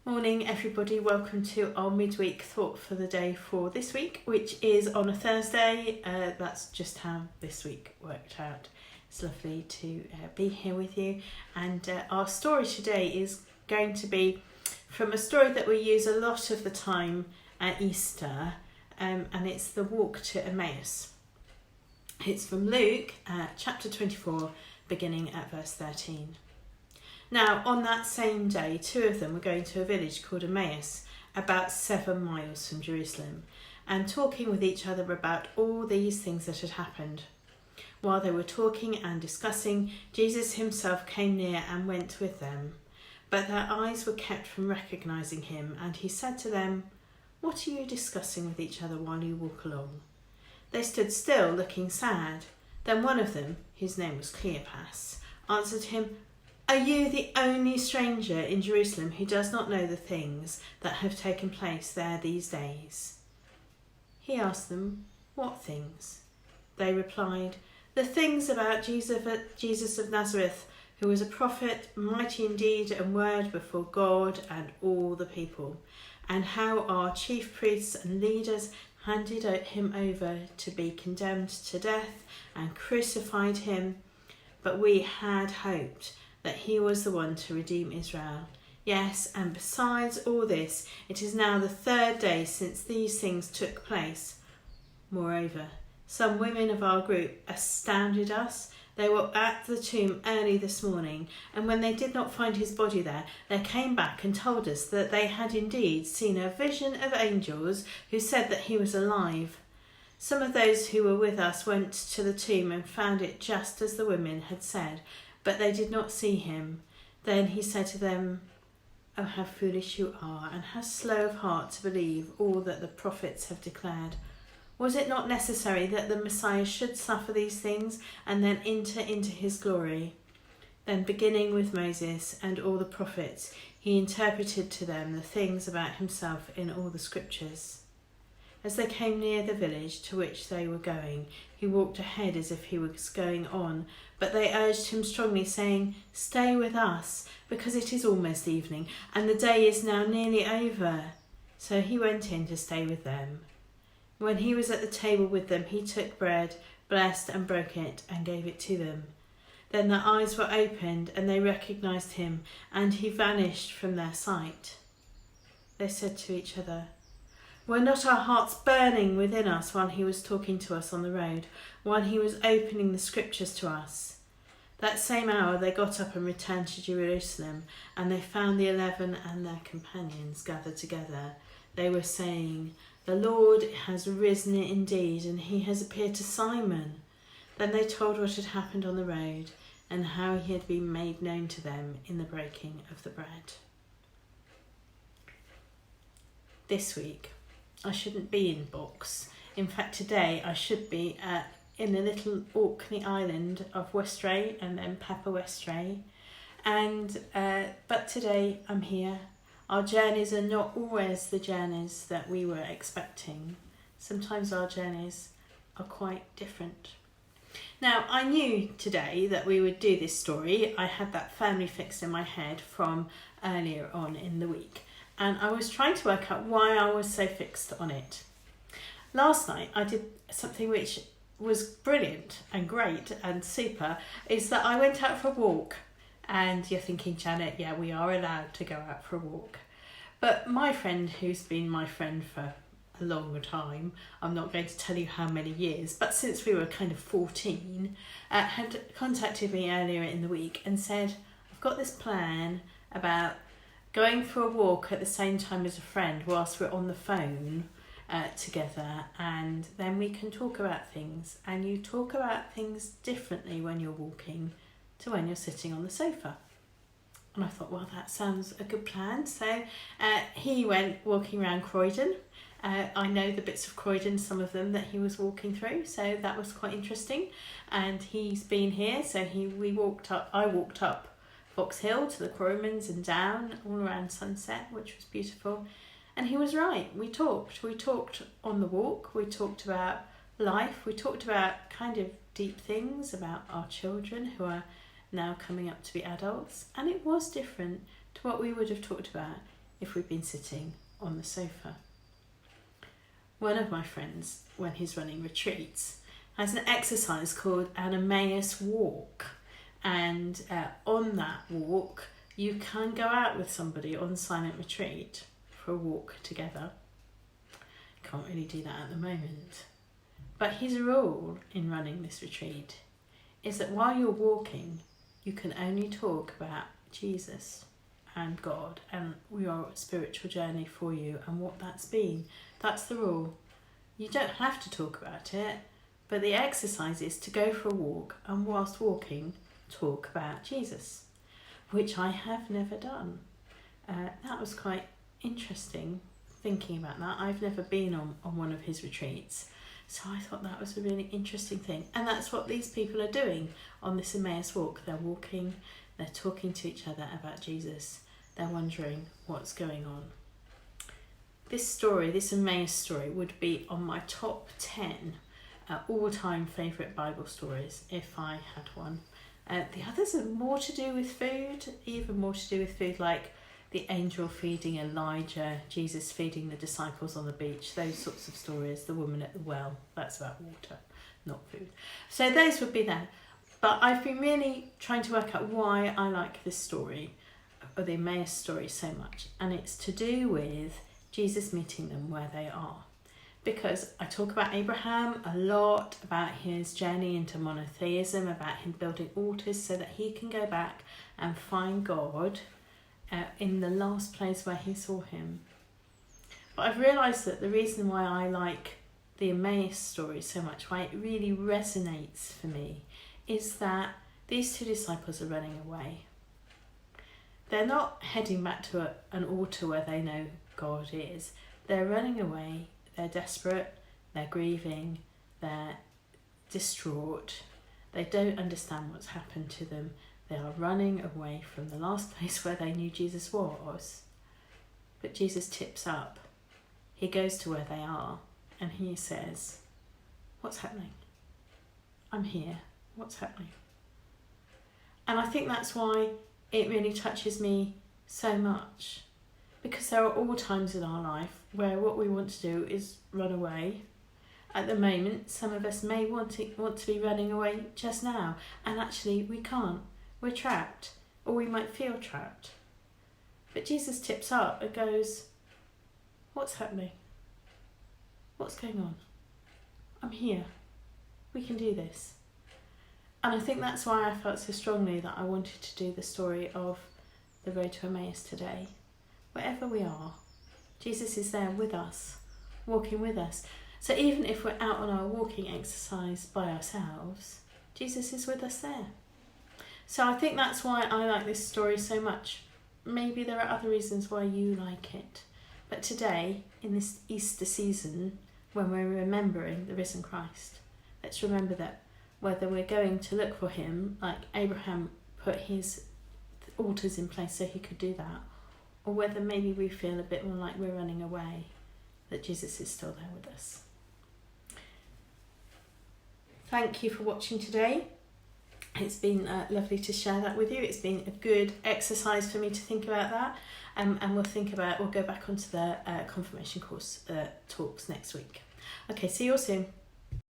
Morning everybody, welcome to our midweek thought for the day for this week, which is on a Thursday. That's just how this week worked out. It's lovely to be here with you, and our story today is going to be from a story that we use a lot of the time at Easter, and it's the walk to Emmaus. It's from Luke chapter 24, beginning at verse 13. Now, on that same day, two of them were going to a village called Emmaus, about 7 miles from Jerusalem, and talking with each other about all these things that had happened. While they were talking and discussing, Jesus himself came near and went with them. But their eyes were kept from recognizing him, and he said to them, "What are you discussing with each other while you walk along?" They stood still, looking sad. Then one of them, whose name was Cleopas, answered him, "Are you the only stranger in Jerusalem who does not know the things that have taken place there these days?" He asked them, "What things?" They replied, "The things about Jesus of Nazareth, who was a prophet, mighty in deed and word before God and all the people, and how our chief priests and leaders handed him over to be condemned to death and crucified him. But we had hoped that he was the one to redeem Israel. Yes, and besides all this, it is now the 3rd day since these things took place. Moreover, some women of our group astounded us. They were at the tomb early this morning, and when they did not find his body there, they came back and told us that they had indeed seen a vision of angels who said that he was alive. Some of those who were with us went to the tomb and found it just as the women had said, but they did not see him." Then he said to them, "Oh, how foolish you are, and how slow of heart to believe all that the prophets have declared. Was it not necessary that the Messiah should suffer these things and then enter into his glory?" Then, beginning with Moses and all the prophets, he interpreted to them the things about himself in all the scriptures. As they came near the village to which they were going, he walked ahead as if he was going on, but they urged him strongly, saying, "Stay with us, because it is almost evening, and the day is now nearly over." So he went in to stay with them. When he was at the table with them, he took bread, blessed and broke it, and gave it to them. Then their eyes were opened, and they recognized him, and he vanished from their sight. They said to each other, "Were not our hearts burning within us while he was talking to us on the road, while he was opening the scriptures to us?" That same hour they got up and returned to Jerusalem, and they found the 11 and their companions gathered together. They were saying, "The Lord has risen indeed, and he has appeared to Simon." Then they told what had happened on the road, and how he had been made known to them in the breaking of the bread. This week, I shouldn't be in Box. In fact, today I should be in the little Orkney island of Westray and then Papa Westray. But today I'm here. Our journeys are not always the journeys that we were expecting. Sometimes our journeys are quite different. Now, I knew today that we would do this story. I had that firmly fixed in my head from earlier on in the week. And I was trying to work out why I was so fixed on it. Last night I did something which was brilliant and great and super, is that I went out for a walk. And you're thinking, Janet, yeah, we are allowed to go out for a walk. But my friend, who's been my friend for a long time, I'm not going to tell you how many years, but since we were kind of 14, had contacted me earlier in the week and said, "I've got this plan about going for a walk at the same time as a friend whilst we're on the phone together, and then we can talk about things, and you talk about things differently when you're walking to when you're sitting on the sofa." And I thought, well, that sounds a good plan. So he went walking around Croydon. I know the bits of Croydon, some of them that he was walking through, so that was quite interesting. And he's been here, so I walked up Box Hill to the Crowmans and down all around Sunset, which was beautiful. And he was right. We talked on the walk. We talked about life. We talked about kind of deep things about our children who are now coming up to be adults. And it was different to what we would have talked about if we've been sitting on the sofa. One of my friends, when he's running retreats, has an exercise called an Emmaus walk. And on that walk, you can go out with somebody on silent retreat for a walk together. Can't really do that at the moment. But his rule in running this retreat is that while you're walking, you can only talk about Jesus and God and your spiritual journey for you and what that's been. That's the rule. You don't have to talk about it, but the exercise is to go for a walk and whilst walking, talk about Jesus, which I have never done. That was quite interesting thinking about that. I've never been on one of his retreats, so I thought that was a really interesting thing. And that's what these people are doing on this Emmaus walk. They're walking, they're talking to each other about Jesus, they're wondering what's going on. This story, this Emmaus story, would be on my top 10 all-time favourite Bible stories if I had one. The others are more to do with food, even more to do with food, like the angel feeding Elijah, Jesus feeding the disciples on the beach, those sorts of stories, the woman at the well, that's about water, not food. So those would be there. But I've been really trying to work out why I like this story, or the Emmaus story, so much. And it's to do with Jesus meeting them where they are. Because I talk about Abraham a lot, about his journey into monotheism, about him building altars so that he can go back and find God in the last place where he saw him. But I've realised that the reason why I like the Emmaus story so much, why it really resonates for me, is that these two disciples are running away. They're not heading back to an altar where they know God is. They're running away. They're desperate, they're grieving, they're distraught, they don't understand what's happened to them. They are running away from the last place where they knew Jesus was. But Jesus tips up. He goes to where they are and he says, "What's happening? I'm here. What's happening?" And I think that's why it really touches me so much. Because there are all times in our life where what we want to do is run away. At the moment, some of us may want to be running away just now, and actually we can't. We're trapped, or we might feel trapped. But Jesus tips up and goes, "What's happening? What's going on? I'm here. We can do this." And I think that's why I felt so strongly that I wanted to do the story of the road to Emmaus today. Wherever we are, Jesus is there with us, walking with us. So even if we're out on our walking exercise by ourselves, Jesus is with us there. So I think that's why I like this story so much. Maybe there are other reasons why you like it. But today, in this Easter season, when we're remembering the risen Christ, let's remember that whether we're going to look for him, like Abraham put his altars in place so he could do that, or whether maybe we feel a bit more like we're running away, that Jesus is still there with us. Thank you for watching today. It's been lovely to share that with you. It's been a good exercise for me to think about that, and we'll go back onto the confirmation course talks next week. Okay, see you all soon.